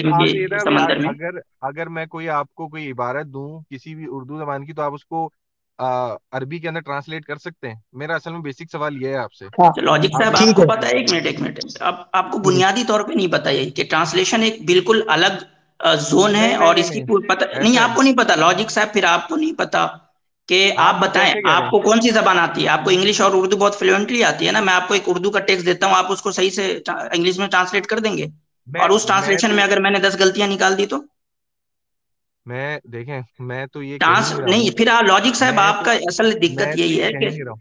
آج کے یہ رہا سمندر میں. اگر اگر میں کوئی آپ کو کوئی عبارت دوں کسی بھی اردو زبان کی تو آپ اس کو عربی کے اندر ٹرانسلیٹ کر سکتے ہیں؟ میرا اصل میں بیسک سوال یہ ہے آپ سے. اچھا لاجک آپ صاحب، آپ بیسک کو سوال پتا ہے، ایک منٹ ایک منٹ، آپ کو ہوں، بنیادی طور پہ نہیں پتا یہ کہ ٹرانسلیشن ایک بالکل الگ زون ہے، نہیں نہیں اور نہیں اس کی نہیں کوئی پتہ نہیں. ایسا ہے. آپ کو نہیں پتا لاجک صاحب، پھر آپ کو نہیں پتا کہ آپ آپ یہ بتائیں کیسے کہہ رہے آپ ہیں؟ کو کون سی زبان آتی ہے. آپ کو انگلش اور اردو بہت فلوئنٹلی آتی ہے نا. میں آپ کو ایک اردو کا ٹیکسٹ دیتا ہوں، آپ اس کو صحیح سے انگلش میں ٹرانسلیٹ کر دیں گے، اور اس میں ٹرانسلیشن میں تو اگر میں نے 10 غلطیاں نکال دی تو میں دیکھیں میں تو یہ کہہ ہی نہیں رہا ہوں. نہیں. پھر لاجک صاحب میں آپ تو کا اصل میں دقت تو یہی یہ ہے کہہ کہ ہی نہیں رہا ہوں.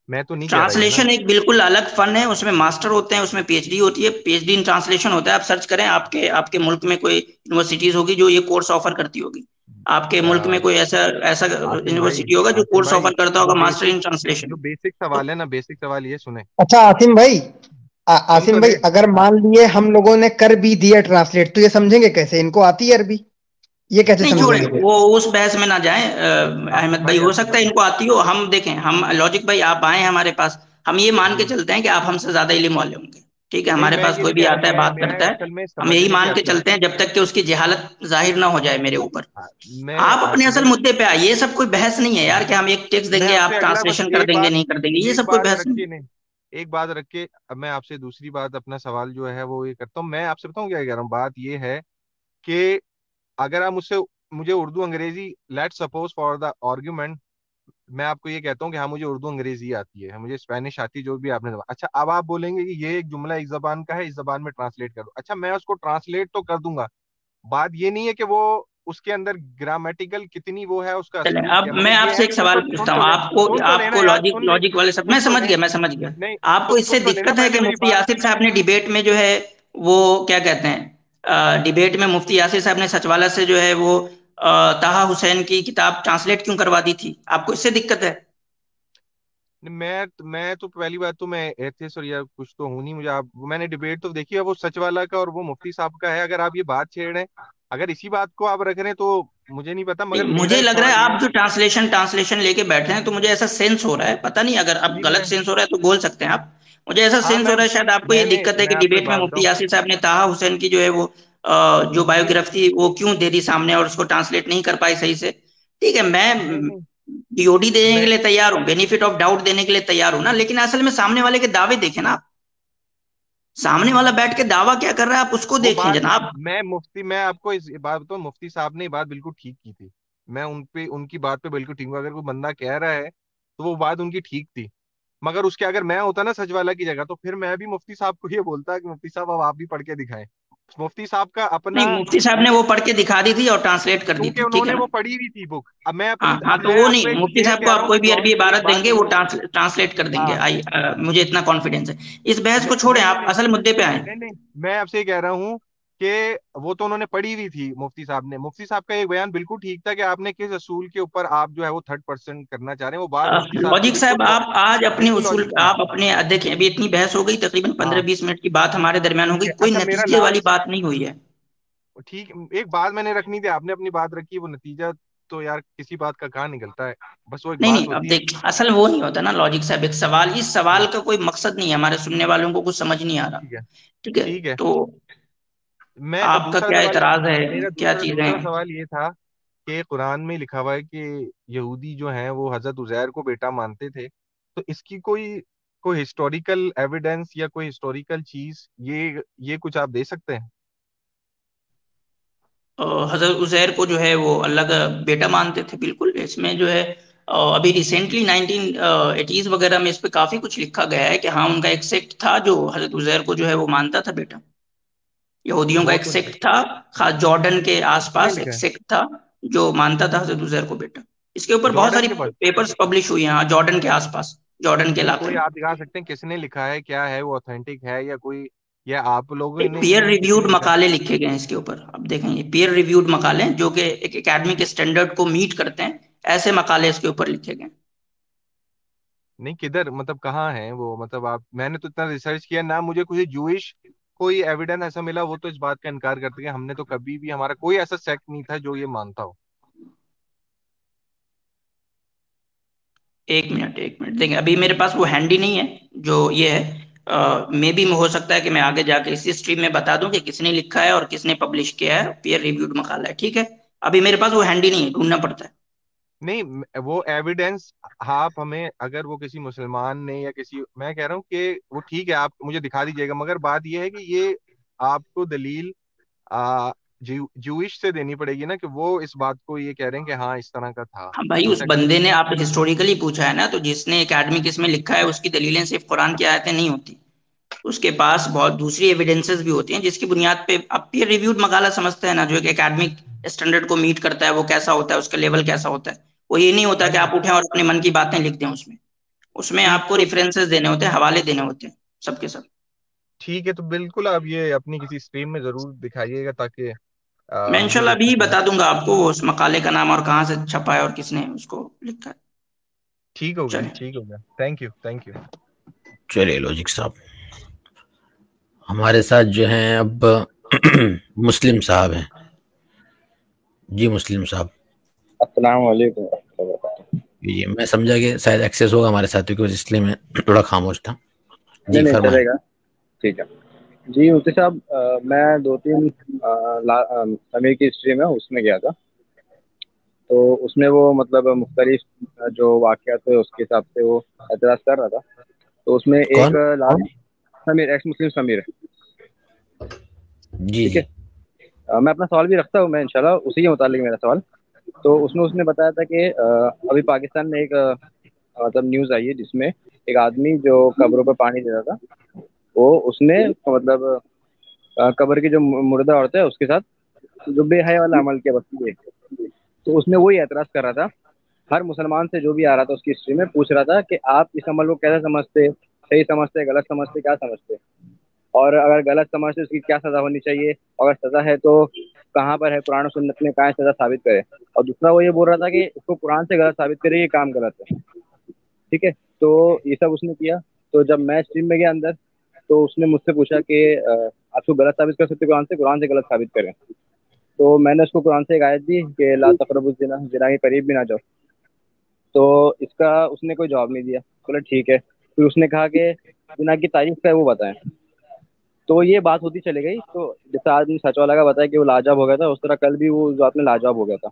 میں تو نہیں کہہ رہا یہ نا. ٹرانسلیشن ایک بالکل الگ فن ہے، اس میں ماسٹر ہوتے ہیں، اس میں پی ایچ ڈی ہوتی ہے، پی ایچ ڈی ان ٹرانسلیشن ہوتا ہے. آپ سرچ کریں، آپ کے ملک میں کوئی یونیورسٹیز ہوگی جو یہ کورس آفر کرتی ہوگی. آپ کے ملک میں کوئی ایسا ایسا آصم بھائی یونیورسٹی ہوگا جو آصم کورس بھائی آفر کرتا جو ہوگا ماسٹر بیسک ان ٹرانسلیشن. جو بیسک سوال ہے نا، بیسک سوال یہ سنیں. اچھا عاصم بھائی، سن تو عاصم بھائی لیں. اگر مان لیے ہم لوگوں نے کر بھی دیا ٹرانسلیٹ تو یہ سمجھیں گے کیسے؟ ان کو آتی ہے عربی، یہ کیسے نہیں سمجھیں چھوڑیں، گے پھر؟ وہ اس بحث میں نہ جائیں. احمد بھائی ہو آصم سکتا ہے بھائی ان کو آتی ہو. ہم دیکھیں، ہم لاجک بھائی آپ آئے ہیں ہمارے پاس، ہم یہ مان کے جی چلتے ہیں کہ آپ ہم سے زیادہ علم والے ہوں گے. ٹھیک ہے، نہیں، ہمارے میں پاس یہ کوئی نہیں بھی کہہ رہا. آتا ہے بات میں کرتا ہے، اصل میں ہم یہی سمجھنے کی مان کے اصل چلتے ہیں جب تک کہ اس کی جہالت ظاہر نہ ہو جائے میرے اوپر. میں آپ اپنے آصم اصل بھائی مدے پہ آئے. یہ سب کوئی بحث نہیں ہے یار کہ ہم ایک ٹیکس دیں میں گے آپ سے آپ اگلا بس ٹرانسلیشن کر ایک دیں گے بات نہیں کر دیں گے، یہ ایک سب کوئی بات بحث رکھ نہیں. کے نہیں ایک بات رکھ کے اب میں آپ سے دوسری بات اپنا سوال جو ہے وہ یہ کرتا ہوں. میں آپ سے بتاؤں کیا کہہ رہا ہوں. بات یہ ہے کہ اگر آپ مجھے اردو انگریزی let suppose for the argument میں آپ کو یہ کہتا ہوں کہ ہاں مجھے اردو انگریزی آتی ہے، مجھے اسپینش آتی ہے، جو بھی آپ نے اچھا اب آپ بولیں گے کہ یہ ایک جملہ ایک زبان کا ہے، اس زبان میں ٹرانسلیٹ کر دو. اچھا میں اس کو ٹرانسلیٹ تو کر دوں گا. بات یہ نہیں ہے کہ وہ اس کے اندر گرامیٹیکل کتنی وہ ہے، اس کا چلیں، اسلوب اب کیا، میں مگر آپ یہ سے ہے ایک کہ سوال پوچھتا ہوں. سن تو آپ لینا کو یار، لاجک لاجک والے سب میں سن تو سمجھ لیں. گیا، میں سمجھ گیا. نہیں آپ کو اس سے سن تو لینا دقت ہے پہلے کہ میری مفتی بات. یاسر صاحب نے ڈیبیٹ میں جو ہے وہ کیا کہتے ہیں، ڈیبیٹ میں مفتی یاسر صاحب نے سچوالہ سے جو ہے وہ طٰہٰ حسین کی کتاب ٹرانسلیٹ کیوں کروا دی تھی؟ آپ کو اس سے دقت ہے؟ میں تو پہلی بات تو میں ایتھس اور یا کچھ تو ہوں نہیں. مجھے آپ میں نے ڈیبیٹ تو دیکھی ہے، وہ سچ والا کا اور وہ مفتی صاحب کا ہے. اگر آپ یہ بات چھیڑ رہے ہیں، اگر اسی بات کو آپ رکھ رہے ہیں تو مجھے نہیں پتا، مگر نہیں، میرا مجھے ایک لگ رہا ہے سوال یہ آپ جو ٹرانسلیشن لے کے بیٹھے ہیں تو مجھے ایسا سینس ہو رہا ہے، پتہ نہیں، اگر اب نہیں غلط میں سینس ہو رہا ہے تو بول سکتے ہیں آپ. مجھے ایسا ہاں سینس ہو رہا ہے شاید آپ کو یہ دقت ہے میں کہ آپ کو ایک ڈیبیٹ میں بات مفتی بتاؤں. یاسر صاحب نے طٰہٰ حسین کی جو ہے وہ جو نہیں بایوگرافی وہ کیوں دے دی سامنے، اور اس کو ٹرانسلیٹ نہیں کر پائی صحیح سے. ٹھیک ہے، میں نہیں نہیں ڈی او ڈی دینے کے میں لیے تیار ہوں، بینیفٹ آف ڈاؤٹ دینے کے لیے تیار ہوں نا، لیکن اصل میں سامنے والے کے دعوے دیکھیں نا آپ. سامنے والا بیٹھ کے دعویٰ کیا کر رہا ہے آپ اس کو وہ دیکھیں بات جناب. میں آپ کو اس بات بتاؤں. مفتی صاحب نے یہ بات بالکل ٹھیک کی تھی. میں ان کی بات پہ بالکل ٹھیک ہوں. اگر کوئی بندہ کہہ رہا ہے تو وہ بات ان کی ٹھیک تھی، مگر اس کے اگر میں ہوتا نا سچ والا کی جگہ تو پھر میں بھی مفتی صاحب کو یہ بولتا کہ مفتی صاحب اب آپ بھی پڑھ کے دکھائیں. مفتی صاحب کا اپنا نہیں، مفتی صاحب نے وہ پڑھ کے دکھا دی تھی اور ٹرانسلیٹ کر دی کیونکہ تھی، انہوں ٹھیک ہے نے نا. وہ پڑھی ہوئی تھی بک. ہاں تو وہ آپ کو نہیں، ایک مفتی یہ صاحب کو کہہ رہا آپ ہوں کوئی کہ بھی عربی ایک عبارت بات دیں گے وہ سنیں. ٹرانسلیٹ کر دیں گے. ہاں مجھے اتنا کانفیڈینس ہے. اس بحث کو چھوڑیں، نہیں نہیں آپ نہیں اصل مدے پہ آئیں. نہیں نہیں میں آپ سے یہ کہہ رہا ہوں کہ وہ تو انہوں نے پڑھی ہوئی تھی. مفتی صاحب کا ایک بیان بالکل ٹھیک تھا کہ آپ نے کس اصول کے اوپر آپ جو ہے وہ 3rd پرسن کرنا چاہ رہے ہیں. وہ بات مفتی صاحب کی لاجک صاحب، آپ آج اپنے بالکل اصول لاجک تھی. آپ اپنے دیکھیں، ابھی اتنی بحث ہو گئی، تقریباً ہاں 15-20 منٹ کی بات ہمارے درمیان ہو ٹھیک گئی، ہے. کوئی اچھا میرا نتیجے والی لاسٹ بات نہیں ہوئی ہے. ٹھیک ایک بات میں نے رکھنی تھی، آپ نے اپنی بات رکھی. وہ نتیجہ تو یار کسی بات کا کہاں نکلتا ہے، بس وہ ایک نہیں بات نہیں، اب ہوتی ہے. دیکھ اصل وہ نہیں ہوتا نا لاجک صاحب. ایک سوال، اس ہوں، سوال کا کوئی مقصد نہیں ہے، ہمارے سننے والوں کو کچھ سمجھ نہیں آ رہا. ٹھیک ہے ٹھیک ہے، ٹھیک ہے. تو میں آپ کا دوسرا کیا سوال اعتراض ہے؟ میرا کیا دوسرا چیزیں دوسرا ہیں؟ سوال یہ تھا کہ قرآن میں لکھا ہوا ہے کہ یہودی جو ہیں وہ حضرت عزیر کو بیٹا مانتے تھے. تو اس کی کوئی ہسٹوریکل ایویڈنس یا کوئی ہسٹوریکل چیز یہ کچھ آپ دے سکتے ہیں؟ حضرت عزیر کو جو ہے وہ اللہ کا بیٹا مانتے تھے، بالکل. اس میں جو ہے ابھی ریسنٹلی 1980s وغیرہ میں اس پہ کافی کچھ لکھا گیا ہے کہ ہاں ان کا ایک سیکٹ تھا جو حضرت عزیر کو جو ہے وہ مانتا تھا بیٹا. یہودیوں کا وہ ایک تو سیکٹ تھا، خاص جارڈن کے آس کس نے پاس لکھا ایک ہے؟ سیکٹ تھا جو مانتا تھا حضرت عزیر کو بیٹا. اس کے اوپر بہت جارڈن ساری کے پاس پیپرز پبلش ہوئی ہیں. ہاں، جارڈن کے آس پاس، جارڈن کے نہیں علاقے کوئی میں. آپ دکھا سکتے ہیں کس نے لکھا ہے، کیا ہے وہ اوتھینٹک ہے یا کوئی یا آپ لوگوں نے پیئر نے کسی ریویوڈ نے لکھا ہے؟ مقالے لکھے گئے ہیں اس کے اوپر. اب دیکھیں، یہ پیئر ریویوڈ مقالے ہیں جو کہ ایک اکیڈمک اسٹینڈرڈ کو میٹ کرتے ہیں. ایسے مقالے اس کے اوپر لکھے گئے ہیں. نہیں کدھر مطلب کہاں ہے وہ؟ مطلب میں نے تو اتنا ریسرچ کیا نہ مجھے کوئی جوئش کوئی ایویڈنس ایسا ملا. وہ تو اس بات کا انکار کرتے کہ ہم نے تو کبھی بھی ہمارا کوئی ایسا سیکٹ نہیں تھا جو یہ مانتا ہو. ایک منٹ دیکھیں، ابھی میرے پاس وہ ہینڈی نہیں ہے جو یہ ہے. میں بھی ہو سکتا ہے کہ میں آگے جا کے اسی اسٹریم میں بتا دوں کہ کس نے لکھا ہے اور کس نے پبلش کیا ہے، پیئر ریویوڈ مقالہ ہے. ٹھیک ہے، ابھی میرے پاس وہ ہینڈی نہیں ہے، ڈھونڈنا پڑتا ہے. نہیں وہ ایویڈینس آپ ہمیں، اگر وہ کسی مسلمان نے یا کسی، میں کہہ رہا ہوں کہ وہ ٹھیک ہے، آپ مجھے دکھا دیجیے گا، مگر بات یہ ہے کہ یہ آپ کو دلیل جوئش سے دینی پڑے گی نا، کہ وہ اس بات کو یہ کہہ رہے ہیں کہ ہاں اس طرح کا تھا. ہاں بھائی، اس ایسا بندے نے آپ ہسٹوریکلی پوچھا ہے نا، تو جس نے اکیڈمک اس میں لکھا ہے اس کی دلیلیں صرف قرآن کی آیتیں نہیں ہوتی، اس کے پاس بہت دوسری ایویڈنسز بھی ہوتی ہیں جس کی بنیاد پہ آپ پیئر ریویوڈ مقالہ سمجھتے ہیں نا، جو ایک اکیڈمک اسٹینڈرڈ کو میٹ کرتا ہے، وہ کیسا ہوتا ہے، اس کا لیول کیسا ہوتا ہے. وہ یہ نہیں ہوتا کہ نہیں آپ اٹھیں اور اپنے من کی باتیں لکھ دیں. اس میں ٹھیک آپ کو تو ریفرنسز دینے ہوتے ہیں، حوالے دینے ہوتے ہیں، سب کے سب. ٹھیک ہے، تو بالکل آپ یہ اپنی کسی اسٹریم میں ضرور دکھائیے گا، تاکہ میں ہم بھی انشاءاللہ دیکھ ابھی سکیں. بتا دوں گا آپ کو وہ اس مقالے کا نام اور کہاں سے چھپا ہے اور کس نے اس کو لکھا ہے. ٹھیک ہو گیا، چلیں. ٹھیک ہو گیا. Thank you, thank you. چلیے لوجک صاحب ہمارے ساتھ جو ہیں اب مسلم صاحب ہیں. جی مسلم صاحب. السلام علیکم ورحمۃ اللہ وبرکاتہ. جی میں سمجھا کہ شاید ایکسیس ہوگا ہمارے ساتھیوں کو، اس لیے میں تھوڑا خاموش تھا. جی نہیں فرمائیں. چلے گا، ٹھیک ہے. جی مفتی صاحب، میں 2-3 امیر کی ہسٹری میں اس میں گیا تھا، تو اس میں وہ مطلب مختلف جو واقعات تھے اس کے حساب سے وہ اعتراض کر رہا تھا. تو اس میں کون؟ ایک سمیر، ایکس مسلم سمیر. جی ٹھیک جی. ہے، میں اپنا سوال بھی رکھتا ہوں، میں انشاءاللہ اسی کے متعلق میرا سوال. تو اس نے بتایا تھا کہ ابھی پاکستان میں ایک مطلب نیوز آئی ہے جس میں ایک آدمی جو قبروں پہ پانی دیتا تھا، وہ اس نے مطلب قبر کی جو مردہ عورت ہے اس کے ساتھ جو بے حیا والا عمل کیا، بس یہ. تو اس میں وہی اعتراض کر رہا تھا، ہر مسلمان سے جو بھی آ رہا تھا اس کی ہسٹری میں پوچھ رہا تھا کہ آپ اس عمل کو کیسے سمجھتے، صحیح سمجھتے، غلط سمجھتے، کیا سمجھتے، اور اگر غلط سمجھتے اس کی کیا سزا ہونی چاہیے، اگر سزا ہے تو کہاں پر ہے، قرآن و سنت میں کہاں سزا ثابت کرے. اور دوسرا وہ یہ بول رہا تھا کہ اس کو قرآن سے غلط ثابت کرے، یہ کام غلط ہے. ٹھیک ہے، تو یہ سب اس نے کیا. تو جب میں اسٹریم میں گیا اندر، تو اس نے مجھ سے پوچھا کہ آپ کو غلط ثابت کر سکتے قرآن سے غلط ثابت کریں. تو میں نے اس کو قرآن سے ایک آیت دی کہ لا تقربوا الزنا، زنا کے قریب بھی نہ جاؤ. تو اس نے کوئی جواب نہیں دیا. بولے ٹھیک ہے. پھر اس نے کہا کہ زنا کی تعریف کیا ہے وہ بتائیں. تو یہ بات ہوتی چلی گئی. تو جیسے آدمی سچ والا کا بتایا کہ وہ لاجواب ہو گیا تھا، اس طرح کل بھی وہ ذات میں لاجواب ہو گیا تھا.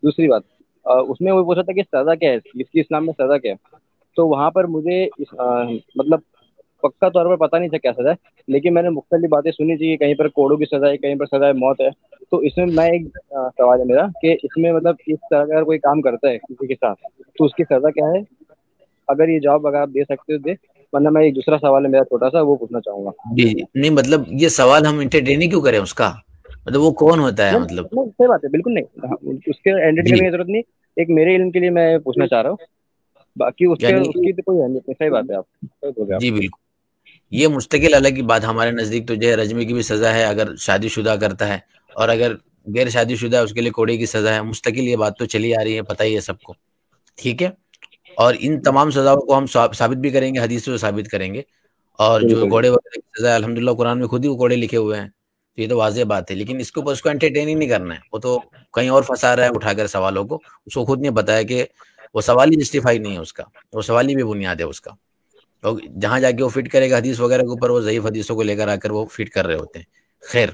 دوسری بات، اس میں وہ پوچھا تھا کہ سزا کیا ہے، اس کی اسلام میں سزا کیا ہے. تو وہاں پر مجھے مطلب پکا طور پر پتہ نہیں تھا کیا سزا ہے، لیکن میں نے مختلف باتیں سنی تھی کہ کہیں پر کوڑوں کی سزا ہے، کہیں پر سزا موت ہے. تو اس میں ایک سوال ہے میرا کہ اس میں مطلب اس طرح کا اگر کوئی کام کرتا ہے کسی کے ساتھ تو اس کی سزا کیا ہے. اگر یہ جواب اگر آپ دے سکتے ہو دے، ورنہ میں ایک دوسرا سوال ہے میرا چھوٹا سا، وہ پوچھنا چاہوں گا. جی جی. نہیں مطلب یہ سوال ہم انٹرٹین کیوں کریں اس کا، مطلب وہ کون ہوتا ہے مطلب. نہیں صحیح بات ہے، بالکل نہیں، اس کے انٹرٹین جی کرنے کی ضرورت نہیں. ایک میرے علم کے لیے میں پوچھنا چاہ رہا ہوں، باقی اس یعنی کی تو کوئی اہمیت نہیں. صحیح بات ہے، آپ صحیح بول رہے ہیں جی آپ. بالکل. یہ مستقل الگ کی بات. ہمارے نزدیک تو جو ہے رجمی کی بھی سزا ہے اگر شادی شدہ کرتا ہے، اور اگر غیر شادی شدہ ہے اس کے لیے کوڑے کی سزا ہے. مستقل یہ بات تو چلی آ رہی ہے، پتہ ہی ہے سب کو. ٹھیک ہے، اور ان تمام سزاؤں کو ہم ثابت بھی کریں گے، حدیث سے ثابت کریں گے. اور جو بالکل گھوڑے وغیرہ کی سزا ہے، الحمدللہ قرآن میں خود ہی وہ گھوڑے لکھے ہوئے ہیں، تو یہ تو واضح بات ہے. لیکن اس کے اوپر اس کو انٹرٹین ہی نہیں کرنا ہے. وہ تو کہیں اور پھنسا رہا ہے اٹھا کر سوالوں کو. اس کو خود نہیں بتایا کہ وہ سوال ہی جسٹیفائی نہیں ہے اس کا، وہ سوال ہی بھی بنیاد ہے اس کا. اور جہاں جا کے وہ فٹ کرے گا حدیث وغیرہ کے اوپر، وہ ضعیف حدیثوں کو لے کر آ کر وہ فٹ کر رہے ہوتے ہیں. خیر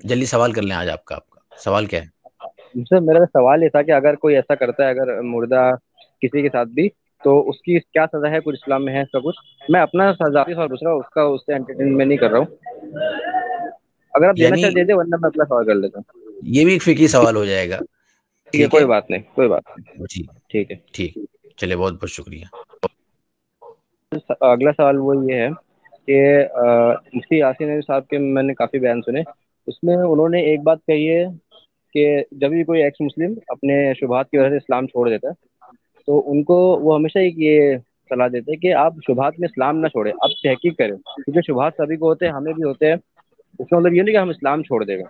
جلدی سوال کر لیں. آج آپ کا سوال کیا ہے؟ سر میرا سوال یہ تھا کہ اگر کوئی ایسا کرتا ہے، اگر مردہ کسی کے ساتھ بھی، تو اس کی کیا سزا ہے، کچھ اسلام میں ہے اس کا کچھ. میں اپنا ذاتی سوال پوچھ رہا ہوں، اس کا اس سے انٹرٹین میں نہیں کر رہا ہوں. اگر آپ دینا یعنی چاہتے دے دیں، ورنہ میں اپنا سوال کر لیتا ہوں. یہ بھی ایک فقہی سوال ہو جائے گا. ٹھیک ہے، ٹھیک ہے کوئی بات نہیں، کوئی بات نہیں. جی ٹھیک ہے. ٹھیک. چلے بہت بہت شکریہ. اگلا سوال وہ یہ ہے کہ مفتی یاسین علی صاحب کے میں نے کافی بیان سنے. اس میں انہوں نے ایک بات کہی ہے کہ جب بھی کوئی ایکس مسلم اپنے شبہات کی وجہ سے اسلام چھوڑ دیتا ہے، تو ان کو وہ ہمیشہ یہ صلاح دیتے ہیں کہ آپ شبہات میں اسلام نہ چھوڑیں، آپ تحقیق کریں، کیونکہ شبہات سبھی کو ہوتے ہیں، ہمیں بھی ہوتے ہیں. اس کا مطلب یہ نہیں کہ ہم اسلام چھوڑ دیں گے.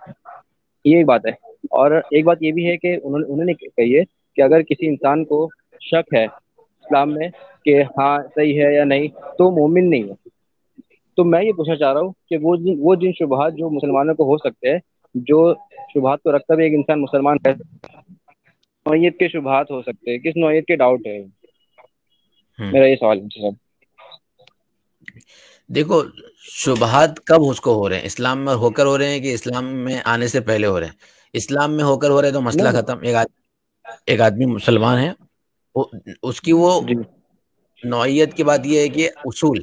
یہ ایک بات ہے. اور ایک بات یہ بھی ہے کہ انہوں نے کہی ہے کہ اگر کسی انسان کو شک ہے اسلام میں کہ ہاں صحیح ہے یا نہیں، تو مومن نہیں ہے. تو میں یہ پوچھنا چاہ رہا ہوں کہ وہ جن شبہات جو مسلمانوں کو ہو سکتے ہیں، جو شبہات کو رکھتا بھی ایک انسان مسلمان ہے، نوعیت کے شبہات ہو سکتے ہیں، کس نوعیت کے ڈاؤٹ ہے. میرا یہ سوال ہے. دیکھو شبہات کب اس کو ہو رہے ہیں؟ اسلام میں ہو کر ہو رہے ہیں کہ اسلام میں آنے سے پہلے ہو رہے ہیں؟ اسلام میں ہو کر ہو رہے ہیں تو مسئلہ نہیں ختم. ایک آدمی مسلمان ہے، اس کی وہ جی نوعیت کی بات یہ ہے کہ اصول،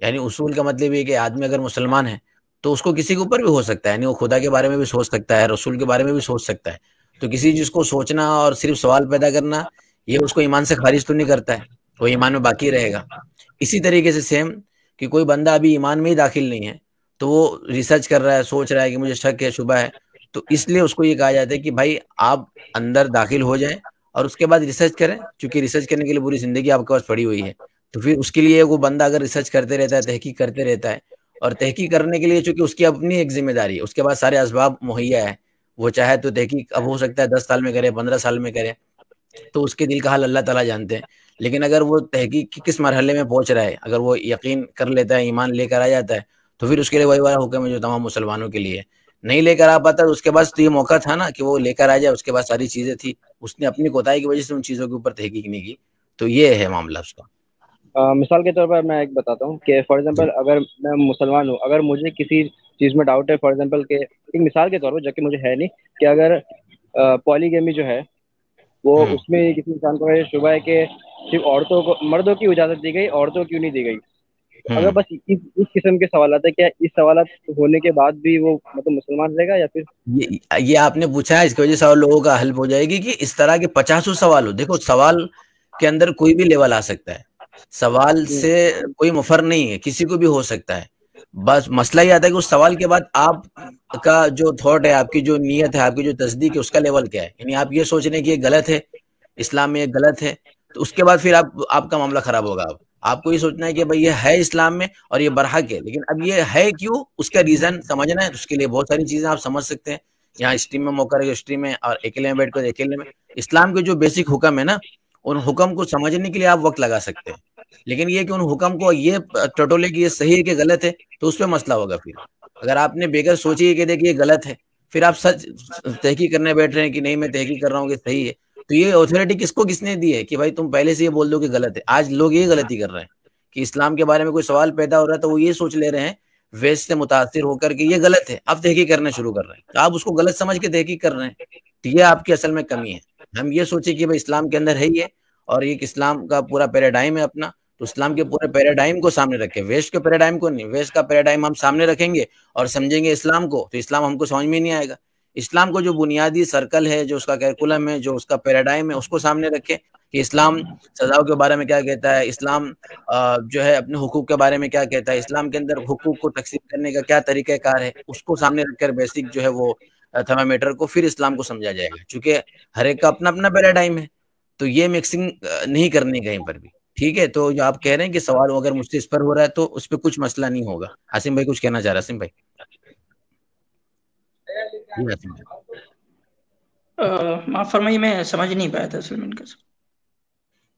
یعنی اصول کا مطلب یہ کہ آدمی اگر مسلمان ہے تو اس کو کسی کے اوپر بھی ہو سکتا ہے، یعنی وہ خدا کے بارے میں بھی سوچ سکتا ہے، رسول کے بارے میں بھی سوچ سکتا ہے. تو کسی چیز کو سوچنا اور صرف سوال پیدا کرنا یہ اس کو ایمان سے خارج تو نہیں کرتا ہے، وہ ایمان میں باقی رہے گا. اسی طریقے سے سیم کہ کوئی بندہ ابھی ایمان میں ہی داخل نہیں ہے تو وہ ریسرچ کر رہا ہے، سوچ رہا ہے کہ مجھے شک ہے، شبہ ہے، تو اس لیے اس کو یہ کہا جاتا ہے کہ بھائی آپ اندر داخل ہو جائیں اور اس کے بعد ریسرچ کریں، چونکہ ریسرچ کرنے کے لیے پوری زندگی آپ کے پاس پڑی ہوئی ہے. تو پھر اس کے لیے وہ بندہ اگر ریسرچ کرتے رہتا ہے، تحقیق کرتے رہتا ہے، اور تحقیق کرنے کے لیے چونکہ اس کی اپنی ایک ذمہ داری ہے، اس کے پاس سارے اسباب مہیا ہے، وہ چاہے تو تحقیق اب ہو سکتا ہے 10 سال میں کرے، 15 سال میں کرے، تو اس کے دل کا حال اللہ تعالیٰ جانتے ہیں. لیکن اگر وہ تحقیق کی کس مرحلے میں پہنچ رہا ہے، اگر وہ یقین کر لیتا ہے، ایمان لے کر آ جاتا ہے، تو پھر اس کے لیے وہی والا حکم ہے جو تمام مسلمانوں کے لیے. نہیں لے کر آ پاتا تو اس کے پاس تو یہ موقع تھا نا کہ وہ لے کر آ جائے، اس کے پاس ساری چیزیں تھی، اس نے اپنی کوتاہی کی وجہ سے ان چیزوں کے اوپر تحقیق نہیں کی. تو یہ ہے معاملہ اس کا. مثال کے طور پر میں ایک بتاتا ہوں کہ فار ایگزامپل اگر میں مسلمان ہوں، اگر مجھے کسی چیز میں ڈاؤٹ ہے، فار ایگزامپل کہ ایک مثال کے طور پر، جبکہ مجھے ہے نہیں، کہ اگر پالیگیمی جو ہے وہ اس میں کسی انسان کو یہ شبہ ہے کہ صرف عورتوں کو، مردوں کی اجازت دی گئی، عورتوں کیوں نہیں دی گئی. اگر بس اس قسم کے سوالات ہے، کیا اس سوالات ہونے کے بعد بھی وہ مطلب مسلمان رہے گا یا پھر؟ یہ آپ نے پوچھا ہے، اس کی وجہ سے اور لوگوں کا حل ہو جائے گی کہ اس طرح کے 50 سوال ہو. دیکھو سوال کے اندر کوئی بھی لیول آ سکتا ہے، سوال سے کوئی مفر نہیں ہے، کسی کو بھی ہو سکتا ہے. بس مسئلہ یہ آتا ہے کہ اس سوال کے بعد آپ کا جو تھاٹ ہے، آپ کی جو نیت ہے، آپ کی جو تصدیق ہے، اس کا لیول کیا ہے. یعنی آپ یہ سوچ رہے ہیں کہ یہ غلط ہے، اسلام میں یہ غلط ہے، تو اس کے بعد پھر آپ کا معاملہ خراب ہوگا. آپ کو یہ سوچنا ہے کہ بھائی یہ ہے اسلام میں اور یہ برحق ہے، لیکن اب یہ ہے کیوں، اس کا ریزن سمجھنا ہے. اس کے لیے بہت ساری چیزیں آپ سمجھ سکتے ہیں، یہاں اسٹریم میں موقع رہے اسٹریم میں، اور اکیلے میں بیٹھ کر اکیلے میں. اسلام کے جو بیسک حکم ہے نا، ان حکم کو سمجھنے کے لیے آپ وقت لگا سکتے ہیں، لیکن یہ کہ ان حکم کو یہ ٹٹولے کہ یہ صحیح ہے کہ غلط ہے، تو اس پہ مسئلہ ہوگا. پھر اگر آپ نے بغیر سوچی کہ دیکھیے یہ غلط ہے، پھر آپ سچ تحقیق کرنے بیٹھ رہے ہیں کہ نہیں میں تحقیق کر رہا ہوں کہ صحیح ہے، تو یہ اتھارٹی کس نے دی ہے کہ بھائی تم پہلے سے یہ بول دو کہ غلط ہے. آج لوگ یہ غلطی کر رہے ہیں کہ اسلام کے بارے میں کوئی سوال پیدا ہو رہا ہے تو وہ یہ سوچ لے رہے ہیں ویسٹ سے متاثر ہو کر کہ یہ غلط ہے، اب تحقیق کرنا شروع کر رہے ہیں. تو آپ اس کو غلط سمجھ کے تحقیق کر رہے ہیں، تو یہ آپ کی اصل میں کمی ہے. ہم یہ سوچیں کہ بھائی اسلام کے اندر ہے یہ، اور یہ اسلام کا پورا پیراڈائم ہے اپنا، تو اسلام کے پورے پیراڈائم کو سامنے رکھے، ویسٹ کے پیراڈائم کو نہیں. ویسٹ کا پیراڈائم ہم سامنے رکھیں گے اور سمجھیں گے اسلام کو، تو اسلام ہم کو سمجھ میں نہیں آئے گا. اسلام کو جو بنیادی سرکل ہے، جو اس کا کیریکولم ہے، جو اس کا پیراڈائم ہے، اس کو سامنے رکھے کہ اسلام سزاؤں کے بارے میں کیا کہتا ہے، اسلام جو ہے اپنے حقوق کے بارے میں کیا کہتا ہے، اسلام کے اندر حقوق کو تقسیم کرنے کا کیا طریقہ کار ہے، اس کو سامنے رکھ کر بیسک جو ہے وہ تھرمامیٹر کو پھر اسلام کو سمجھا جائے گا. چونکہ ہر ایک کا اپنا اپنا پیراڈائم ہے، تو یہ مکسنگ نہیں کرنی کہیں پر بھی. ٹھیک ہے، تو جو آپ کہہ رہے ہیں کہ سوال اگر مجھ سے اس پر ہو رہا ہے تو اس پہ کچھ مسئلہ نہیں ہوگا. عاصم بھائی کچھ کہنا چاہ رہا ہے؟ عاصم بھائی جی عاصم بھائی معاف فرمائیے، میں سمجھ نہیں پایا تھا اصل میں ان کا.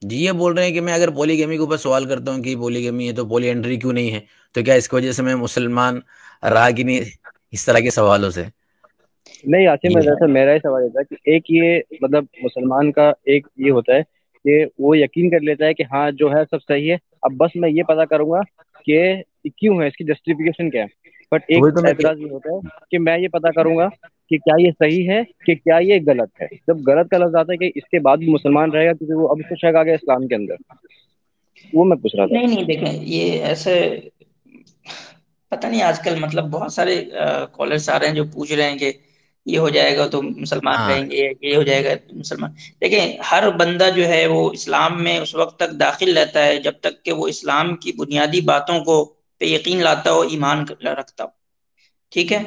جی یہ بول رہے ہیں کہ میں اگر پولی گیمی کے اوپر سوال کرتا ہوں کہ پولی گیمی ہے تو پولی اینڈری کیوں نہیں ہے، تو کیا اس کی وجہ سے میں مسلمان رہا کہ نہیں، اس طرح کے سوالوں سے. نہیں عاصم، دراصل میرا ہی سوال ہوتا ہے کہ ایک یہ مطلب مسلمان کا ایک یہ ہوتا ہے کہ وہ یقین کر لیتا ہے کہ ہاں جو ہے سب صحیح ہے، اب بس میں یہ پتا کروں گا کہ کیوں ہے، اس کی جسٹیفیکیشن کیا ہے. بٹ ایک اعتراض یہ ہوتا ہے کہ میں یہ پتا کروں گا کہ کیا یہ صحیح ہے کہ کیا یہ غلط ہے. جب غلط کا لفظ آتا ہے کہ اس کے بعد بھی مسلمان رہے گا، کیونکہ وہ اب اس کو شک آ گیا اسلام کے اندر، وہ میں پوچھ رہا تھا. نہیں دیکھیں، یہ ایسے پتہ نہیں آج کل مطلب بہت سارے کالرس آ رہے ہیں جو پوچھ رہے ہیں کہ یہ ہو جائے گا تو مسلمان رہیں گے، یہ ہو جائے گا تو مسلمان. دیکھیں ہر بندہ جو ہے وہ اسلام میں اس وقت تک داخل رہتا ہے جب تک کہ وہ اسلام کی بنیادی باتوں کو پہ یقین لاتا ہو، ایمان رکھتا ہو. ٹھیک ہے،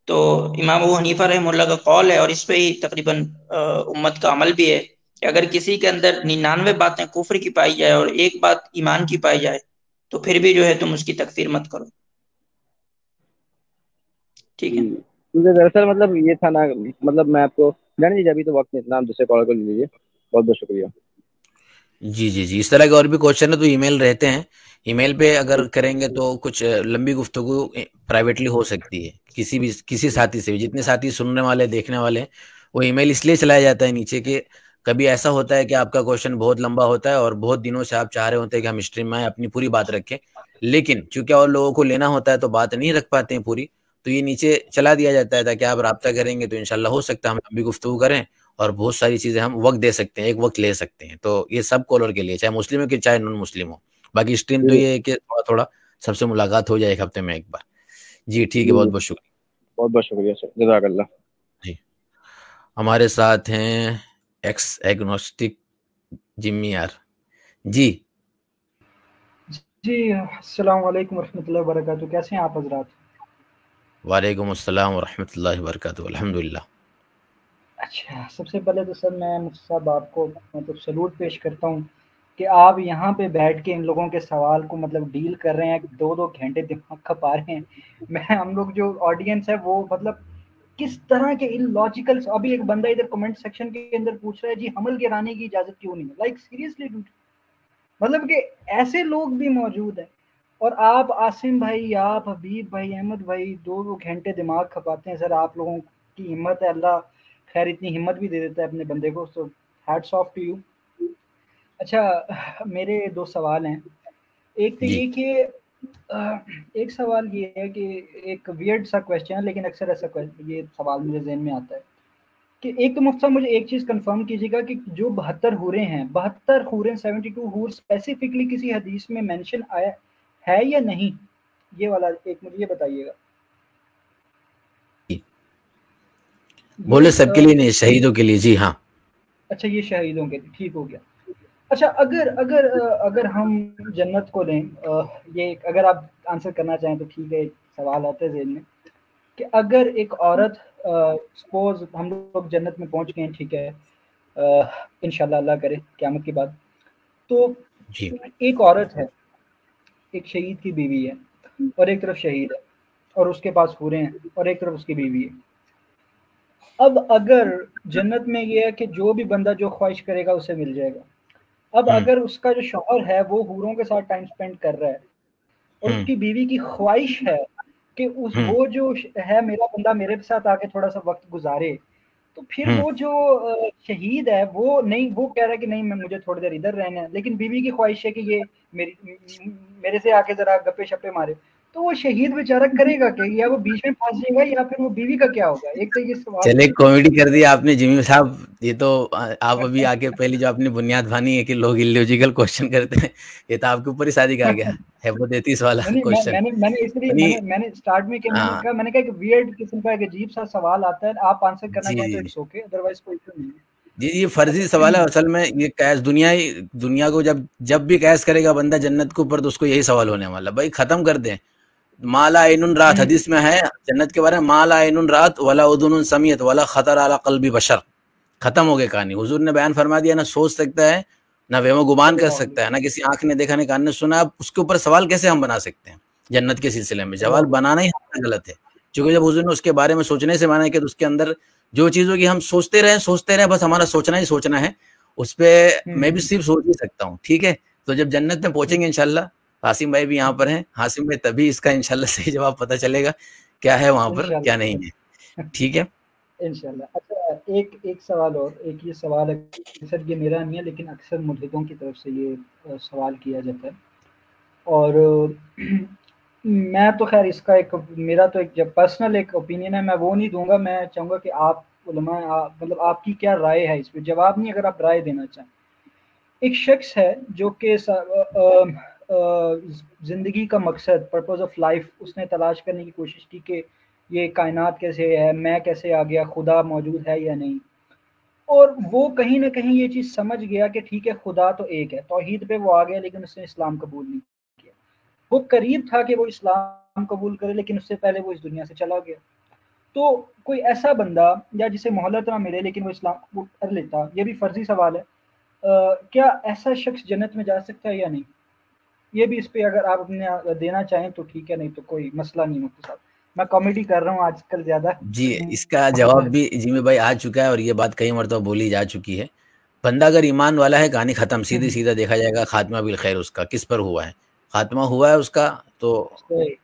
تو امام ابو حنیفہ رحمہ اللہ کا قول ہے، اور اس پہ ہی تقریباً امت کا عمل بھی ہے، کہ اگر کسی کے اندر 99 باتیں کفر کی پائی جائے اور ایک بات ایمان کی پائی جائے تو پھر بھی جو ہے تم اس کی تکفیر مت کرو. ٹھیک ہے، کیونکہ دراصل مطلب یہ تھا نا، مطلب میں آپ کو جانے دیجیے، ابھی تو وقت نہیں اتنا، دوسرے کال کو لے لیجیے. بہت بہت شکریہ. جی اس طرح کے اور بھی کوشچن ہے تو ای میل رہتے ہیں، ای میل پہ اگر کریں گے تو کچھ لمبی گفتگو پرائیویٹلی ہو سکتی ہے کسی ساتھی سے بھی. جتنے ساتھی سننے والے دیکھنے والے ہیں، وہ ای میل اس لیے چلایا جاتا ہے نیچے کہ کبھی ایسا ہوتا ہے کہ آپ کا کوشچن بہت لمبا ہوتا ہے اور بہت دنوں سے آپ چاہ رہے ہوتے ہیں کہ ہم اسٹریم میں اپنی پوری بات رکھیں، لیکن چونکہ اور لوگوں کو لینا ہوتا ہے تو بات نہیں رکھ پاتے ہیں پوری، تو یہ نیچے چلا دیا جاتا ہے تاکہ آپ رابطہ کریں گے تو انشاءاللہ ہو سکتا ہے ہم بھی گفتگو کریں اور بہت ساری چیزیں ہم وقت دے سکتے ہیں، ایک وقت لے سکتے ہیں. تو یہ سب کالر کے لیے، چاہے مسلم ہو کہ چاہے نان مسلم ہو. باقی اسٹریم تو یہ ہے کہ تھوڑا تھوڑا سب سے ملاقات ہو جائے ایک ہفتے میں ایک بار. جی ٹھیک ہے، بہت بہت شکریہ. بہت بہت شکریہ سر، جزاک اللہ. جی ہمارے ساتھ ہیں ایکس ایگنوسٹک جمی یار. جی جی السلام علیکم ورحمۃ اللہ وبرکاتہ. کیسے ہیں آپ حضرات؟ وعلیکم السلام ورحمۃ اللہ وبرکاتہ. الحمدللہ. اچھا، سب سے پہلے تو سر میں مفتی صاحب آپ کو مطلب سلوٹ پیش کرتا ہوں کہ آپ یہاں پہ بیٹھ کے ان لوگوں کے سوال کو مطلب ڈیل کر رہے ہیں، 2 گھنٹے دماغ کھپا رہے ہیں. ہم لوگ جو آڈینس ہے وہ مطلب کس طرح کے ان لاجیکل. ابھی ایک بندہ ادھر کمنٹ سیکشن کے اندر پوچھ رہا ہے جی حمل گرانے کی اجازت کیوں نہیں ہے. لائک سیریسلی مطلب کہ ایسے لوگ بھی موجود ہیں، اور آپ عاصم بھائی، آپ حبیب بھائی، احمد بھائی 2 گھنٹے دماغ کھپاتے ہیں. سر آپ لوگوں کی ہمت ہے، اللہ خیر اتنی ہمت بھی دے دیتا ہے اپنے بندے کو، سو ہیٹس آف ٹو یو. اچھا میرے 2 سوال ہیں. ایک تو یہ کہ ایک سوال یہ ہے کہ ایک ویئرڈ سا کویسچن ہے لیکن اکثر ایسا یہ سوال میرے ذہن میں آتا ہے کہ ایک تو مفتی صاحب مجھے ایک چیز کنفرم کیجیے گا کہ جو 72 حوریں ہیں، 72 حوریں 72 حور اسپیسیفکلی کسی حدیث میں مینشن آیا ہے یا نہیں؟ یہ والا ایک مجھے یہ بتائیے گا. بولے سب کے لیے نہیں، شہیدوں کے لیے. جی ہاں. اچھا یہ شہیدوں کے لیے، ٹھیک ہو گیا. اچھا اگر ہم جنت کو لیں، یہ اگر آپ آنسر کرنا چاہیں تو ٹھیک ہے. ایک سوال آتا ہے ذہن میں کہ اگر ایک عورت سپوز ہم لوگ جنت میں پہنچ گئے ہیں، ٹھیک ہے انشاءاللہ اللہ کرے قیامت کے بعد، تو ایک عورت ہے، ایک شہید کی بیوی ہے اور ایک طرف شہید ہے اور اس کے پاس حوریں ہیں اور ایک طرف اس کی بیوی ہے. اب اگر جنت میں یہ ہے کہ جو بھی بندہ جو خواہش کرے گا اسے مل جائے گا. اب اگر اس کا جو شوہر ہے وہ حوروں کے ساتھ ٹائم سپینڈ کر رہا ہے اور اس کی بیوی کی خواہش ہے کہ وہ جو ہے میرا بندہ میرے ساتھ آ کے تھوڑا سا وقت گزارے، تو پھر وہ جو شہید ہے وہ نہیں، وہ کہہ رہا ہے کہ نہیں میں مجھے تھوڑی دیر ادھر رہنا ہے، لیکن بیوی کی خواہش ہے کہ یہ میرے سے آ کے ذرا گپے شپے مارے. تو وہ شہید بیچارہ کرے گا کہ یا وہ بیچ میں پھنس جائے گا یا پھر وہ بیوی کا کیا ہوگا؟ ایک تو یہ سوال. چلے کامیڈی کر دی آپ نے جمی صاحب. یہ تو آپ ابھی آ کے پہلی جو آپ نے بنیاد بھانی ہے کہ لوگ الوجیکل کوشچن کرتے ہیں، یہ تو آپ کے اوپر ہی شادی کہا گیا ہیپوتھیسس والا کوشچن. میں نے اس لیے میں نے اسٹارٹ میں میں نے کہا کہ ویئرڈ قسم کا ایک عجیب سا سوال آتا ہے، آپ آنسر کرنا چاہیں تو اٹس اوکے، ادروائز کوئی ایشو نہیں ہے. جی یہ فرضی سوال ہے اصل میں. یہ قیاس دنیا کو جب بھی قیاس کرے گا بندہ جنت کے اوپر تو اس کو یہی سوال ہونے والا. بھائی ختم کر دیں. مالا عین رات، حدیث میں ہے جنت کے بارے میں، مالا عین رات ولا اذن سمیت ولا خطر علی قلب بشر. ختم ہو گئی کہانی. حضور نے بیان فرما دیا، نہ سوچ سکتا ہے، نہ وہم و گمان کر سکتا ہے، نہ کسی آنکھ نے دیکھا نہ کان نے سنا. اب اس کے اوپر سوال کیسے ہم بنا سکتے ہیں جنت کے سلسلے میں؟ سوال بنانا ہی غلط ہے، کیونکہ جب حضور نے اس کے بارے میں سوچنے سے مانا کہ اس کے اندر جو چیزوں کی ہم سوچتے رہیں بس ہمارا سوچنا ہی سوچنا ہے، اس پہ میں بھی صرف سوچ ہی سکتا ہوں. ٹھیک ہے، تو جب جنت میں پہنچیں گے انشاءاللہ، حاسم بھائی بھی یہاں پر ہیں، حاسم بھائی تبھی اس کا انشاءاللہ صحیح جواب پتہ چلے گا کیا ہے وہاں پر کیا نہیں ہے. ٹھیک ہے انشاءاللہ. اچھا ایک سوال اور، ایک یہ سوال ہے سر، یہ میرا نہیں ہے لیکن اکثر ملحدوں کی طرف سے یہ سوال کیا جاتا ہے، اور میں تو خیر اس کا ایک میرا تو ایک جب پرسنل ایک اوپینین ہے، میں وہ نہیں دوں گا. میں چاہوں گا کہ آپ علماء مطلب آپ کی کیا رائے ہے اس پہ. جواب نہیں، اگر آپ رائے دینا چاہیں. ایک شخص ہے جو کہ زندگی کا مقصد، پرپز آف لائف، اس نے تلاش کرنے کی کوشش کی کہ یہ کائنات کیسے ہے، میں کیسے آ گیا، خدا موجود ہے یا نہیں، اور وہ کہیں نہ کہیں یہ چیز سمجھ گیا کہ ٹھیک ہے خدا تو ایک ہے، توحید پہ وہ آ گیا، لیکن اس نے اسلام قبول نہیں کیا. وہ قریب تھا کہ وہ اسلام قبول کرے لیکن اس سے پہلے وہ اس دنیا سے چلا گیا. تو کوئی ایسا بندہ یا جسے مہلت نہ ملے لیکن وہ اسلام قبول کر لیتا، یہ بھی فرضی سوال ہے، کیا ایسا شخص جنت میں جا سکتا ہے یا نہیں؟ یہ بھی اس پہ اگر آپ اپنے دینا چاہیں تو ٹھیک ہے، نہیں تو کوئی مسئلہ نہیں. مفتی صاحب میں کامیڈی کر رہا ہوں آج کل زیادہ. جی اس کا جواب بھی جیمی بھائی آ چکا ہے، اور یہ بات کئی مرتبہ بولی جا چکی ہے. بندہ اگر ایمان والا ہے کہانی ختم، سیدھی سیدھا دیکھا جائے گا خاتمہ بالخیر اس کا کس پر ہوا ہے. خاتمہ ہوا ہے اس کا تو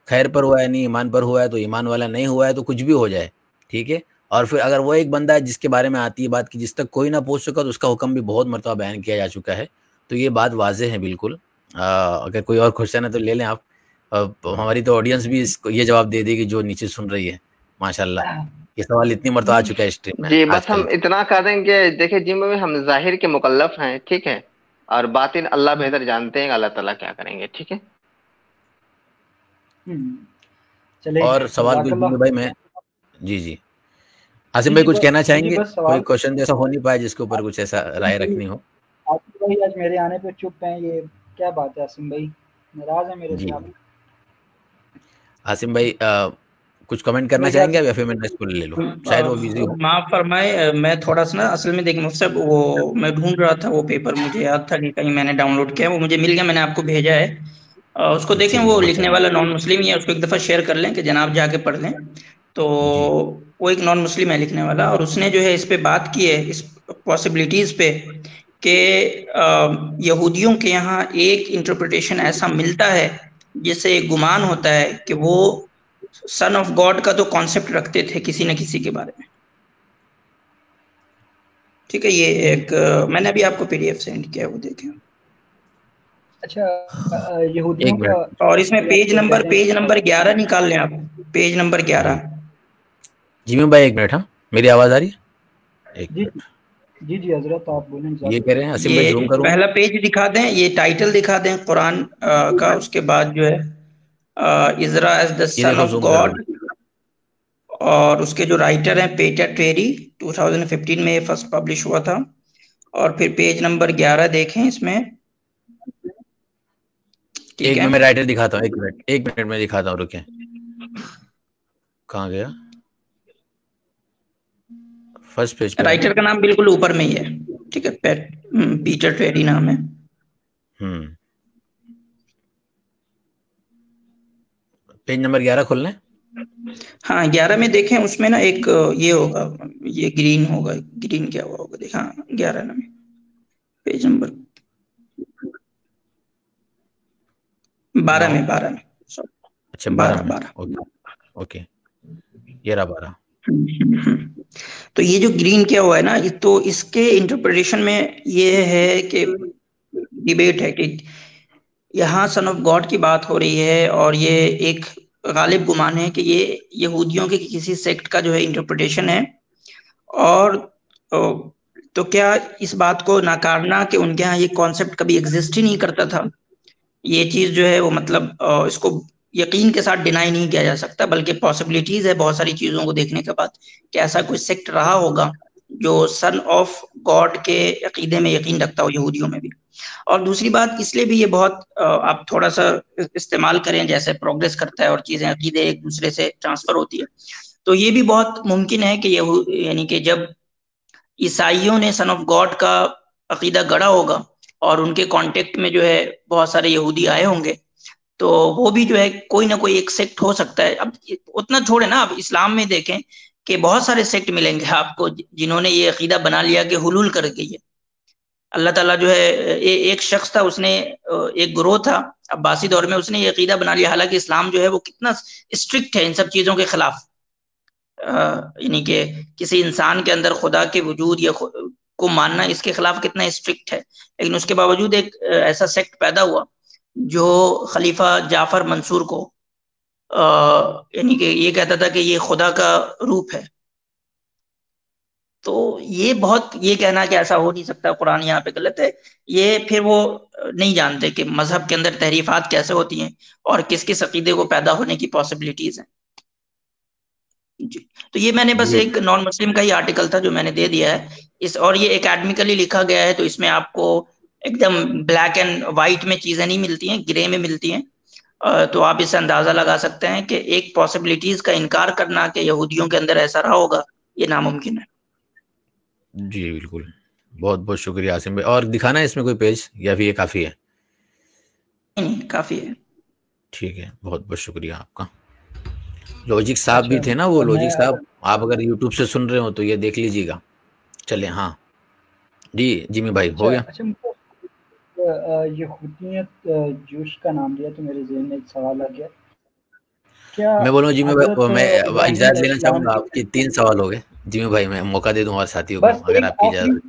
خیر پر ہوا ہے، نہیں ایمان پر ہوا ہے تو ایمان والا، نہیں ہوا ہے تو کچھ بھی ہو جائے. ٹھیک ہے. اور پھر اگر وہ ایک بندہ ہے جس کے بارے میں آتی ہے بات کی جس تک کوئی نہ پہنچ سکا تو اس کا حکم بھی بہت مرتبہ بیان کیا جا چکا ہے. تو یہ بات واضح ہے بالکل. اگر کوئی اور کوشچن ہے تو لے لیں آپ. ہماری تو آڈینس بھی اس کو یہ جواب دے دے گی جو نیچے سن رہی ہے. ماشاءاللہ یہ سوال اتنی مرتبہ آ چکا ہے اسٹریم میں. جی بس ہم اتنا کہہ دیں کہ دیکھیں جی میں ہم ظاہر کے مکلف ہیں، ٹھیک ہے، اور باطن اللہ بہتر جانتے ہیں کہ اللہ تعالیٰ کیا کریں گے. ٹھیک ہے. اور سوال کچھ بھائی میں جی عاصم بھائی کچھ کہنا چاہیں گے؟ کوئی کوشچن جیسا ہو نہیں پایا جس کے اوپر کچھ ایسا رائے رکھنی ہو؟ عاصم بھائی آج میرے آنے پہ چپ ہیں، یہ کیا بات ہے؟ عاصم بھائی ناراض ہیں میرے سے؟ عاصم بھائی کچھ کمنٹ کرنا چاہیں گے یا پھر میں نیکسٹ کو لے لوں؟ شاید وہ بیزی ہو. معاف فرمائے، میں تھوڑا سا نا اصل میں دیکھیں مفتی صاحب، وہ میں ڈھونڈ رہا تھا وہ پیپر، مجھے یاد تھا کہ کہیں میں نے ڈاؤن لوڈ کیا، وہ مجھے مل گیا، میں نے آپ کو بھیجا ہے. اس کو دیکھیں، وہ لکھنے والا نان مسلم ہی ہے، اس کو ایک دفعہ شیئر کر لیں کہ جناب جا کے پڑھ لیں. تو وہ ایک نان مسلم ہے لکھنے والا، اور اس نے جو ہے اس پہ بات کی ہے، اس پاسبلٹیز پہ، کہ یہودیوں کے یہاں ایک انٹرپریٹیشن ایسا ملتا ہے جس سے گمان ہوتا ہے کہ وہ سن آف گاڈ کا تو کانسیپٹ رکھتے تھے کسی نہ کسی کے بارے میں. ٹھیک ہے، یہ ایک میں نے ابھی آپ کو پی ڈی ایف سینڈ کیا ہے، وہ دیکھیں. اچھا یہودیوں کا، اور اس میں پیج نمبر 11 نکال لیں آپ، پیج نمبر 11. جی میں بھائی ایک منٹ، ہاں میری آواز آ رہی ہے؟ ایک منٹ. جی حضرت آپ بولیں. یہ کہہ رہے ہیں عاصم بھائی زوم کروں، پہلا پیج دکھا دیں، یہ ٹائٹل دکھا دیں قرآن کا، اس کے بعد جو ہے Ezra is the son of God, اور اس کے جو رائٹر ہیں پیٹر ٹیری، 2015 میں یہ فرسٹ پبلش ہوا تھا. اور پھر پیج نمبر 11 دیکھیں، اس میں ایک میں رائٹر دکھاتا ہوں، ایک منٹ میں دکھاتا ہوں، رکیں. کہاں گیا؟ فرسٹ پیج پہ رائٹر کا نام بالکل اوپر میں ہی ہے. ٹھیک ہے، پیٹر ٹیری نام ہے. پیج نمبر 11 کھولنا ہے. ہاں 11 میں دیکھیں، اس میں نا ایک یہ ہوگا، یہ گرین ہوگا، گرین کیا ہوا ہوگا، دیکھا 11 میں پیج نمبر 12 میں اچھا 12 اوکے، یہ رہا 12. تو یہ جو گرین کیا ہوا ہے نا، تو اس کے انٹرپریٹیشن میں یہ ہے کہ ڈیبیٹ ہے کہ یہاں سن آف گاڈ کی بات ہو رہی ہے، اور یہ ایک غالب گمان ہے کہ یہ یہودیوں کے کسی سیکٹ کا جو ہے انٹرپریٹیشن ہے. اور تو کیا اس بات کو ناکارنا کہ ان کے ہاں یہ کانسیپٹ کبھی ایگزسٹ ہی نہیں کرتا تھا؟ یہ چیز جو ہے وہ مطلب اس کو یقین کے ساتھ ڈینائی نہیں کیا جا سکتا، بلکہ پاسبلٹیز ہے بہت ساری چیزوں کو دیکھنے کے بعد کہ ایسا کوئی سیکٹ رہا ہوگا جو سن آف گاڈ کے عقیدے میں یقین رکھتا ہو، یہودیوں میں بھی. اور دوسری بات اس لیے بھی یہ بہت آپ تھوڑا سا استعمال کریں، جیسے پروگریس کرتا ہے اور چیزیں عقیدے ایک دوسرے سے ٹرانسفر ہوتی ہے، تو یہ بھی بہت ممکن ہے کہ یعنی کہ جب عیسائیوں نے سن آف گاڈ کا عقیدہ گڑا ہوگا اور ان کے کانٹیکٹ میں جو ہے بہت سارے یہودی آئے ہوں گے، تو وہ بھی جو ہے کوئی نہ کوئی ایک سیکٹ ہو سکتا ہے. اب اتنا چھوڑے نا، اب اسلام میں دیکھیں کہ بہت سارے سیکٹ ملیں گے آپ کو جنہوں نے یہ عقیدہ بنا لیا کہ حلول کر گئی ہے. اللہ تعالیٰ جو ہے، ایک شخص تھا، اس نے ایک گروہ تھا عباسی دور میں، اس نے یہ عقیدہ بنا لیا، حالانکہ اسلام جو ہے وہ کتنا اسٹرکٹ ہے ان سب چیزوں کے خلاف، یعنی کہ کسی انسان کے اندر خدا کے وجود یا کو ماننا اس کے خلاف کتنا اسٹرکٹ ہے. لیکن اس کے باوجود ایک ایسا سیکٹ پیدا ہوا جو خلیفہ جعفر منصور کو یعنی کہ یہ کہتا تھا کہ یہ خدا کا روپ ہے. تو یہ کہنا کہ ایسا ہو نہیں سکتا، قرآن یہاں پہ غلط ہے، یہ پھر وہ نہیں جانتے کہ مذہب کے اندر تحریفات کیسے ہوتی ہیں اور کس کس عقیدے کو پیدا ہونے کی پاسبلٹیز ہیں. جی تو یہ میں نے بس ایک نان مسلم کا ہی آرٹیکل تھا جو میں نے دے دیا ہے اور یہ اکیڈمیکلی لکھا گیا ہے، تو اس میں آپ کو ایک دم بلیک اینڈ وائٹ میں چیزیں نہیں ملتی ہیں، گرے میں ملتی ہیں. تو آپ اس سے اندازہ لگا سکتے ہیں کہ ایک پاسبلٹیز کا انکار کرنا کہ یہودیوں کے اندر ایسا رہا ہوگا، یہ ناممکن ہے. جی بالکل، بہت بہت شکریہ عاصم بھائی. اور دکھانا ہے اس میں کوئی پیج یا پھر یہ کافی ہے؟ نہیں کافی ہے. ٹھیک ہے، بہت بہت شکریہ آپ کا. لوجک صاحب بھی تھے نا، وہ لوجک صاحب آپ اگر یوٹیوب سے سن رہے ہو تو یہ دیکھ لیجیے گا. چلیں ہاں جی جیمی بھائی ہو گیا. یہودیت جوش کا نام لیا تو میرے ذہن میں ایک سوال آ گیا. میں بولوں جیمی بھائی، میں اجازت لینا چاہوں گا آپ کی. 3 سوال ہو گئے جیمی بھائی، میں موقع دے دوں اور ساتھیوں کو اگر آپ کی اجازت.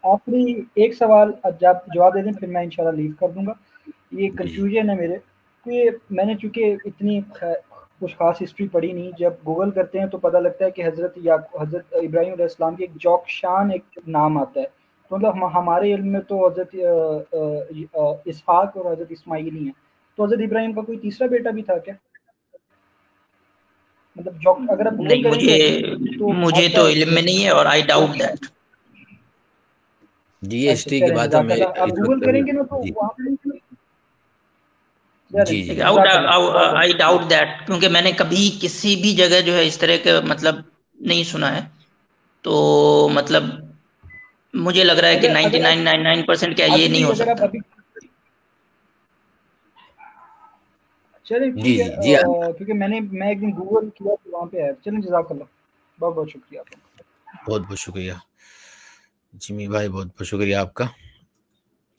آخری ایک سوال جب جواب دے دیں پھر میں انشاءاللہ لیو کر دوں گا. یہ کنفیوژن ہے میرے کہ میں نے چونکہ اتنی کچھ خاص ہسٹری پڑھی نہیں، جب گوگل کرتے ہیں تو پتہ لگتا ہے کہ حضرت ابراہیم علیہ السلام کی ایک جوکشان ایک نام آتا ہے، تو مطلب ہمارے علم میں تو حضرت اسحاق اور حضرت اسماعیل ہی ہیں، تو حضرت ابراہیم کا کوئی تیسرا بیٹا بھی تھا کیا؟ مطلب اگر آپ گوگل نہیں، کریں گے تو مجھے آتا تو ہے علم میں نہیں ہے، اور آئی ڈاؤٹ دیٹ. جی یہ اچھا ہسٹری کی چلیں، بات ہے، جزاک میں اللہ. آپ اس گوگل وقت کریں گے نا تو جی وہاں پہ جی جی جزاک اللہ بہت آئی بہت ڈاؤٹ دیٹ، کیونکہ میں نے کبھی کسی بھی جگہ جو ہے اس طرح کا مطلب نہیں سنا ہے، تو مطلب مجھے لگ رہا ہے کہ اگر آپ 99.9% کیا یہ نہیں ہو اگر آپ سکتا. ابھی چلیں جی ٹھیک ہے، جی جی کیونکہ میں ایک دن گوگل کیا تو وہاں پہ ہے. چلیں جزاک اللہ، بہت بہت شکریہ آپ کا. بہت بہت شکریہ جمی بھائی، بہت بہت شکریہ آپ کا.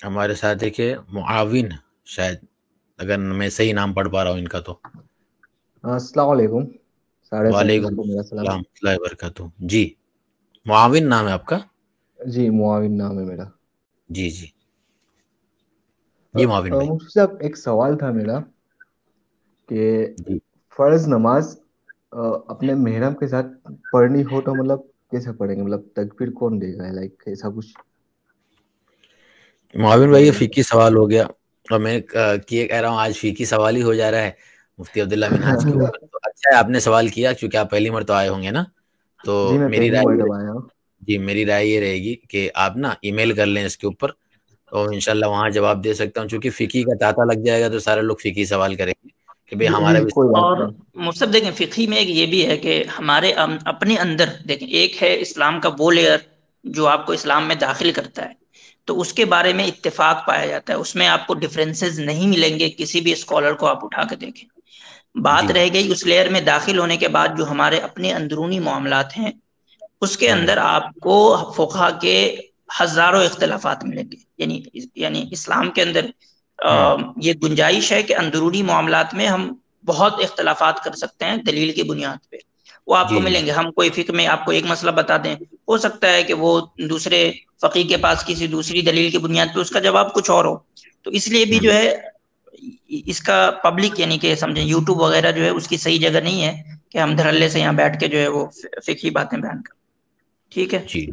ہمارے ساتھ ہے کہ معاون، شاید اگر میں صحیح نام پڑھ پا رہا ہوں ان کا تو. السلام علیکم، سارے وعلیکم ساتھیوں کو میرا سلام. السلام ورحمۃ اللہ وبرکاتہ. جی معاون نام ہے آپ کا؟ جی معاون نام ہے میرا. جی جی جی معاون بھائی. مفتی صاحب ایک سوال تھا میرا کہ جی فرض نماز اپنے محرم کے ساتھ پڑھنی ہو تو مطلب کیسے پڑھیں گے؟ مطلب تکبیر کون دے گا؟ لائک ایسا کچھ. معاون بھائی یہ فقہی سوال ہو گیا، اور میں کہہ رہا ہوں آج فقہی سوال ہی ہو جا رہا ہے مفتی عبداللہ منہاج کے اوپر. تو اچھا ہے آپ نے سوال کیا، کیونکہ آپ پہلی مرتبہ آئے ہوں گے نا، تو جی میں میری پہلی رائے مرتبہ آیا ہوں. جی میری رائے یہ رہے گی کہ آپ نا ای میل کر لیں اس کے اوپر، اور انشاءاللہ وہاں جواب دے سکتا ہوں. چونکہ فقہی کا تاتا لگ جائے گا تو سارے لوگ فقہی سوال کریں گے کہ بھئی جی ہمارا جی بھی. کوئی بات اور نہیں. مصطفی دیکھیں، فقہی میں ایک یہ بھی ہے کہ ہمارے اپنے اندر دیکھیں، ایک ہے اسلام کا وہ لیئر جو آپ کو اسلام میں داخل کرتا ہے، تو اس کے بارے میں اتفاق پایا جاتا ہے، اس میں آپ کو ڈفرینسز نہیں ملیں گے کسی بھی اسکالر کو آپ اٹھا کے دیکھیں. بات جی رہ گئی اس لیئر میں داخل ہونے کے بعد جو ہمارے اپنے اندرونی معاملات ہیں، اس کے اندر آپ کو فقہا کے ہزاروں اختلافات ملیں گے. یعنی اسلام کے اندر یہ گنجائش ہے کہ اندرونی معاملات میں ہم بہت اختلافات کر سکتے ہیں دلیل کی بنیاد پہ، وہ آپ کو جی جی ملیں گے. ہم کوئی فقہ میں آپ کو ایک مسئلہ بتا دیں، ہو سکتا ہے کہ وہ دوسرے فقیہ کے پاس کسی دوسری دلیل کی بنیاد پہ اس کا جواب کچھ اور ہو. تو اس لیے بھی جو ہے اس کا پبلک، یعنی کہ سمجھیں یوٹیوب وغیرہ جو ہے اس کی صحیح جگہ نہیں ہے کہ ہم دھڑلے سے یہاں بیٹھ کے جو ہے وہ فقہی باتیں بیان کریں. ٹھیک ہے جی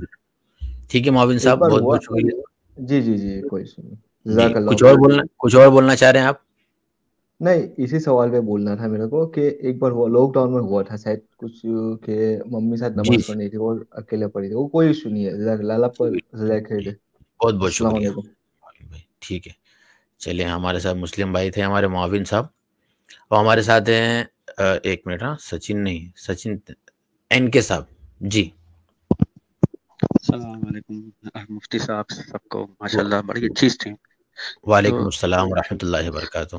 ٹھیک ہے معاون ایک صاحب، بار بہت ہوا. بہت شکریہ. جی جی جی کوئی نہیں. جی جزاک اللہ کچھ خیر. اور بولنا چاہ رہے ہیں آپ؟ نہیں، اسی سوال پہ بولنا تھا میرے کو کہ ایک بار ہوا لاک ڈاؤن میں ہوا تھا شاید کچھ کہ ممی ساتھ جی نماز پڑھنی تھی، وہ اکیلے پڑھی تھی. وہ کوئی ایشو نہیں ہے. جزاک اللہ پر جزاک خیر. بہت بہت السلام شکریہ علیکم. بھائی. ٹھیک ہے چلیے، ہمارے ساتھ مسلم بھائی تھے ہمارے معاون صاحب، اور ہمارے ساتھ ہیں ایک منٹ، ہاں سچن این کے صاحب. جی السلام علیکم مفتی صاحب، سب کو ماشاءاللہ بڑی اچھی تھی. وعلیکم السلام ورحمۃ اللہ وبرکاتہ.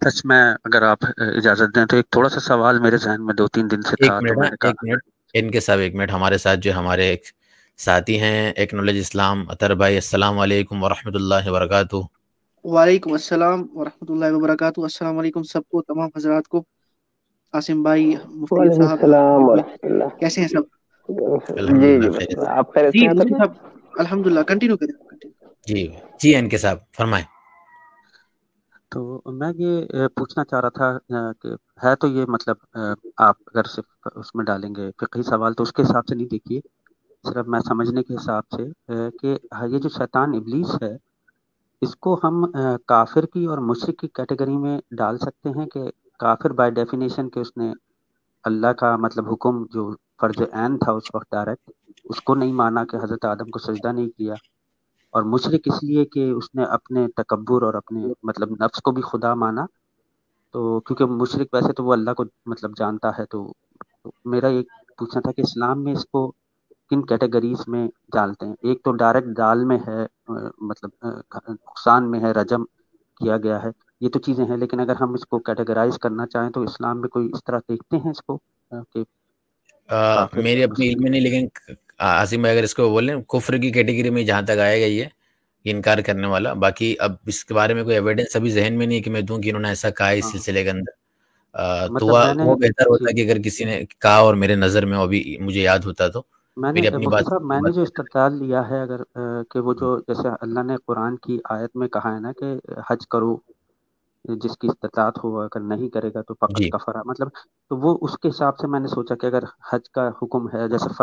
بس میں اگر آپ اجازت دیں تو ایک تھوڑا سا سوال میرے ذہن میں 2-3 دن سے تھا، تو میں نے ایک کہا. منٹ ان کے صاحب، ایک منٹ. ہمارے ساتھ جو ہمارے ایک ساتھی ہیں ایکنالوج اسلام اطہر بھائی، السلام علیکم ورحمۃ اللہ وبرکاتہ. وعلیکم السلام ورحمۃ اللہ وبرکاتہ. السلام علیکم سب کو، تمام حضرات کو. عاصم بھائی، مفتی وعلیکم صاحب، السلام ورحمۃ اللہ. کیسے ہیں سب؟ جی الحمدللہ جی خیریت. آپ خیریت سے جی ہیں مفتی ادھر؟ صاحب الحمدللہ. کنٹینیو کریں. جی جی ان کے صاحب فرمائیں. تو میں یہ پوچھنا چاہ رہا تھا کہ ہے تو یہ مطلب آپ اگر صرف اس میں ڈالیں گے فقہی سوال تو اس کے حساب سے نہیں دیکھیے، صرف میں سمجھنے کے حساب سے کہ یہ جو شیطان ابلیس ہے، اس کو ہم کافر کی اور مشرک کی کیٹیگری میں ڈال سکتے ہیں کہ کافر بائی ڈیفینیشن کہ اس نے اللہ کا مطلب حکم جو فرض عین تھا اس وقت ڈائریکٹ، اس کو نہیں مانا کہ حضرت آدم کو سجدہ نہیں کیا، اور مشرک اس لیے کہ اس نے اپنے تکبر اور اپنے مطلب نفس کو بھی خدا مانا. تو کیونکہ مشرک ویسے تو وہ اللہ کو مطلب جانتا ہے، تو میرا یہ پوچھنا تھا کہ اسلام میں اس کو کن کیٹیگریز میں ڈالتے ہیں؟ ایک تو ڈائریکٹ ڈال میں ہے، مطلب نقصان میں ہے، رجم کیا گیا ہے، یہ تو چیزیں ہیں، لیکن اگر ہم اس کو کیٹیگرائز کرنا چاہیں تو اسلام میں کوئی اس طرح دیکھتے ہیں اس کو کہ کافر میرے اپنے علم مشرک؟ میں نہیں، لیکن عاصم بھائی اگر اس کو بولیں کفر کی کیٹیگری میں جہاں تک آئے گا یہ انکار کرنے والا. باقی اب اس کے بارے میں کوئی ایویڈنس ابھی ذہن میں نہیں کہ میں دوں کہ انہوں نے ایسا کہا ہے اس ہاں سلسلے کے اندر. تو مطلب میں نے وہ بہتر جی ہوتا کہ اگر کسی نے کہا اور میرے نظر میں ابھی مجھے یاد ہوتا تو میں نے میری اپنی مفتی بات. صاحب میں نے جو استدلال لیا ہے اگر کہ وہ جو جیسے اللہ نے قرآن کی آیت میں کہا ہے نا کہ حج کرو، جس کی استطاعت ہو اگر نہیں کرے گا تو فقط جی کفرا، مطلب تو وہ اس کے حساب سے میں نے سوچا کہ اگر حج کا حکم ہے جیسے